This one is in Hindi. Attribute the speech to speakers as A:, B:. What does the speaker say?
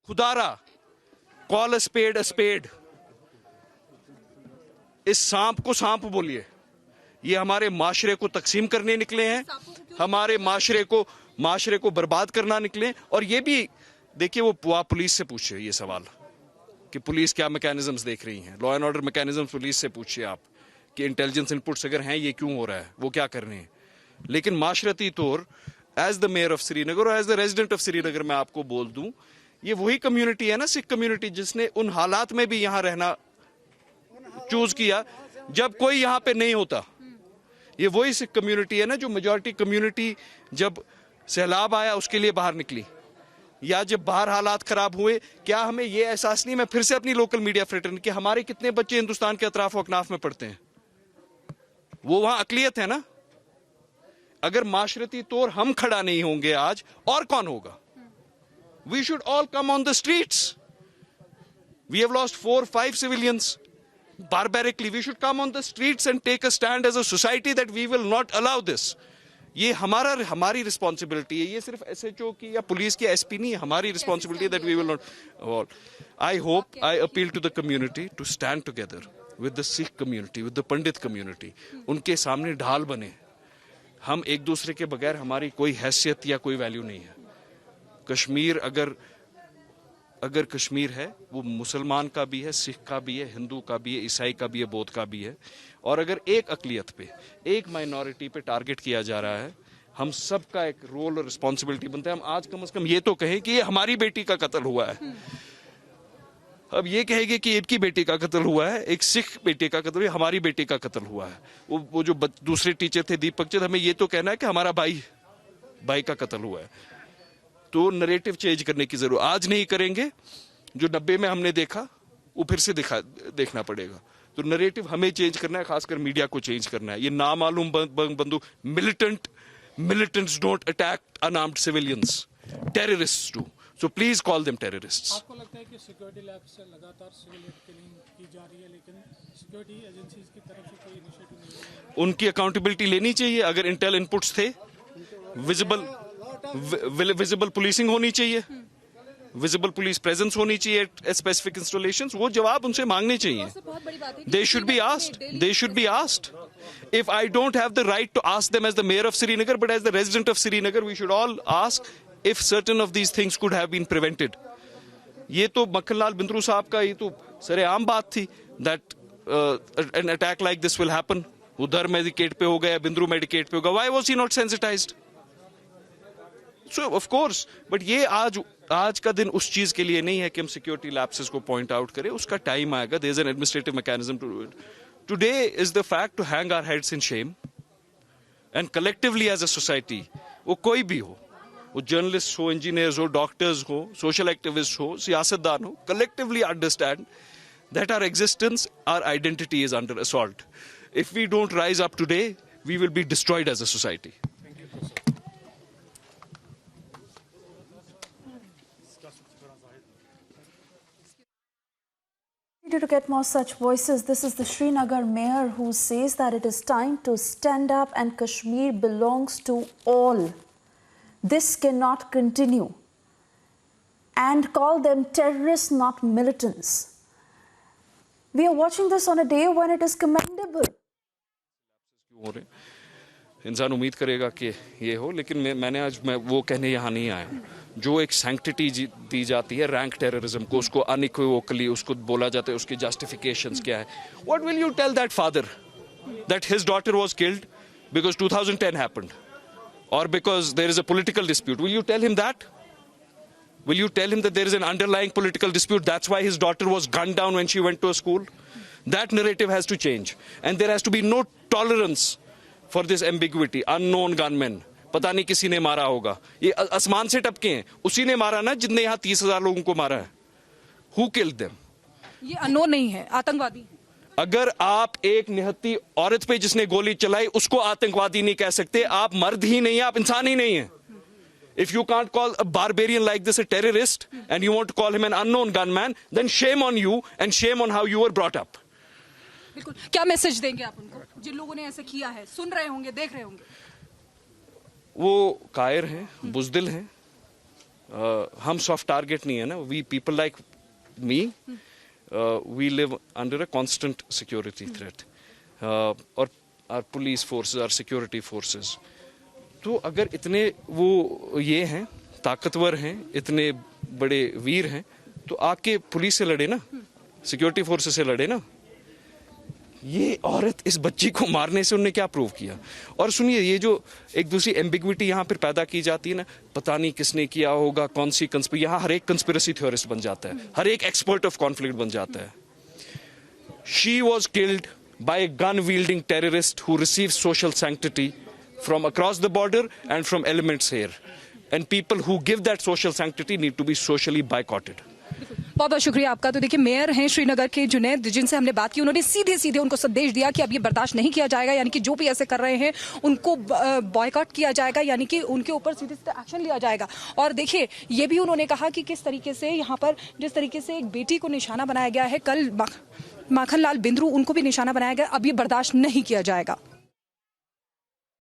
A: खुदारा, call a spade a spade. इस सांप को सांप बोलिए। ये हमारे माशरे को तकसीम करने निकले हैं, हमारे माशरे को बर्बाद करना निकले। और ये भी देखिए, वो आप पुलिस से पूछिए ये सवाल कि पुलिस क्या मैकेनिज्म्स देख रही हैं, law and order mechanisms police से पूछिए आप कि इंटेलिजेंस इनपुट्स अगर हैं ये क्यों हो रहा है, वो क्या कर रहे हैं। लेकिन माशरती तौर as the mayor of Srinagar और as the resident of Srinagar मैं आपको बोल दूं, ये वही कम्युनिटी है ना, सिख कम्युनिटी, जिसने उन हालात में भी यहां रहना चूज किया जब कोई यहां पे नहीं होता। ये वही सिख कम्युनिटी है ना जो मेजॉरिटी कम्युनिटी जब सैलाब आया उसके लिए बाहर निकली, या जब बाहर हालात खराब हुए। क्या हमें यह एहसास नहीं, मैं फिर से अपनी लोकल मीडिया फ्रेटर्निटी कि हमारे कितने बच्चे हिंदुस्तान के अतराफ अकनाफ में पढ़ते हैं, वो वहां अकलियत है ना। अगर माशरती तौर हम खड़ा नहीं होंगे आज, और कौन होगा? We should all come on the streets. We have lost 4-5 civilians barbarically. We should come on the streets and take a stand as a society that we will not allow this. ये हमारी रिस्पॉन्सिबिलिटी है। ये सिर्फ SHO की या पुलिस की SP नहीं है, हमारी responsibility that we will not. I hope, I appeal to the community to stand together with the Sikh community, with the Pandit community. उनके सामने ढाल बने। हम एक दूसरे के बगैर हमारी कोई हैसियत या कोई वैल्यू नहीं है। कश्मीर अगर कश्मीर है, वो मुसलमान का भी है, सिख का भी है, हिंदू का भी है, ईसाई का भी है, बौद्ध का भी है। और अगर एक अकलियत पे, एक माइनॉरिटी पे टारगेट किया जा रहा है, हम सब का एक रोल और रिस्पॉन्सिबिलिटी बनता है। हम आज कम से कम ये तो कहें कि ये हमारी बेटी का कत्ल हुआ है। अब ये कहेंगे कि इनकी बेटी का कत्ल हुआ है, एक सिख बेटी का कत्ल हुआ है, हमारी बेटी का कत्ल हुआ है। वो जो दूसरे टीचर थे दीपक चंद, हमें ये तो कहना है कि हमारा भाई का कत्ल हुआ है। तो नरेटिव चेंज करने की जरूरत आज नहीं करेंगे। जो 90 में हमने देखा वो फिर से देखना पड़ेगा। तो नरेटिव हमें चेंज करना है, खासकर मीडिया को चेंज करना है। ये नामालूम बंदूक militants don't attack unarmoured civilians, terrorists do. So please call them terrorists.
B: आपको लगता है कि सिक्योरिटी लैब से लगातार सिविलियन किलिंग की जा रही है, लेकिन सिक्योरिटी एजेंसीज की तरफ से कोई इनिशिएटिव नहीं है?
A: उनकी अकाउंटेबिलिटी लेनी चाहिए। अगर इंटेल इनपुट्स थे, विजिबल पुलिसिंग होनी चाहिए, विजिबल पुलिस प्रेजेंस होनी चाहिए एट स्पेसिफिक इंस्टॉलेशंस, वो जवाब उनसे मांगने चाहिए। They should be asked. If I don't have the right to ask them as the mayor of Srinagar, but as the resident of Srinagar, we should all ask if certain of these things could have been prevented. ये तो मक्खनलाल बिंद्रू साहब का ये तो सरेआम बात थी that an attack like this will happen. उधर मेडिकेट पे हो गया, बिंद्रू मेडिकेट पे होगा। Why was he not sensitized? So of course, but ये आज का दिन उस चीज के लिए नहीं है कि हम सिक्योरिटी लैप्सेस को पॉइंट आउट करें। उसका टाइम आएगा। There is an administrative mechanism to do it. Today is the fact to hang our heads in shame and collectively as a society, वो कोई भी हो, वो जर्नलिस्ट हो, इंजीनियर्स हो, डॉक्टर्स हो, सोशल एक्टिविस्ट हो, सियासतदान हो, collectively understand that our existence, our identity is under assault. If we don't rise up today, we will be destroyed as a society.
C: To get more such voices, this is the Srinagar mayor who says that it is time to stand up and Kashmir belongs to all. This cannot continue. And call them terrorists, not militants. We are watching this on a day when it is commendable.
A: इंसान उम्मीद करेगा कि ये हो, लेकिन मैं वो कहने यहाँ नहीं आया हूँ। जो एक सैंक्टिटी दी जाती है रैंक टेररिज्म को, उसको अनइक्विवोकली उसको बोला जाता है, उसकी जस्टिफिकेशंस क्या है। What will you tell that father that his daughter was killed because 2010 happened और because there is a political dispute? Will you tell him that? Will you tell him that there is an underlying political dispute? That's why his daughter was gunned down when she went to a school? That narrative has to change. And there has to be no tolerance for this ambiguity. Unknown gunmen. पता नहीं किसी ने मारा होगा। ये आसमान से टपके हैं। उसी ने मारा ना जिसने यहाँ 30,000 लोगों को मारा है। Who killed them?
D: ये अननोन नहीं है, आतंकवादी।
A: अगर आप एक निहत्ती औरत पे जिसने गोली चलाई उसको आतंकवादी नहीं कह सकते, आप मर्द ही नहीं है, आप इंसान ही नहीं है। If you can't call a barbarian like this a terrorist and you want to call him an unknown gunman, then shame on you and shame on how you were brought up.
D: बिल्कुल। क्या मैसेज देंगे आप उनको जिन लोगों ने ऐसे किया है? सुन रहे होंगे, देख रहे होंगे।
A: वो कायर हैं, बुज़दिल हैं हम सॉफ्ट टारगेट नहीं है ना. We people like me, we live under a constant security threat. और our police forces, our security forces, तो अगर इतने वो ये हैं, ताकतवर हैं, इतने बड़े वीर हैं, तो आके पुलिस से लड़े ना, सिक्योरिटी फोर्सेस से लड़े ना. ये औरत इस बच्ची को मारने से उन्होंने क्या प्रूव किया? और सुनिए, ये जो एक दूसरी एम्बिग्विटी यहाँ पर पैदा की जाती है ना, पता नहीं किसने किया होगा, कौन सी यहाँ हर एक कंस्पिरेसी थ्योरिस्ट बन जाता है, हर एक एक्सपर्ट ऑफ कॉन्फ्लिक्ट बन जाता है. She was killed by a gun-wielding terrorist who received social sanctity from across the border and from elements here. And people who give that social sanctity need to be socially boycotted.
D: बहुत बहुत शुक्रिया आपका. तो देखिए, मेयर हैं श्रीनगर के जुनैद, जिनसे हमने बात की, उन्होंने सीधे सीधे उनको संदेश दिया कि अब ये बर्दाश्त नहीं किया जाएगा, यानी कि जो भी ऐसे कर रहे हैं उनको बॉयकॉट किया जाएगा, यानी कि उनके ऊपर सीधे सीधे एक्शन लिया जाएगा. और देखिए, ये भी उन्होंने कहा कि किस तरीके से यहाँ पर जिस तरीके से एक बेटी को निशाना बनाया गया है, कल माखनलाल बिंद्रू, उनको भी निशाना बनाया गया, अब ये बर्दाश्त नहीं किया जाएगा.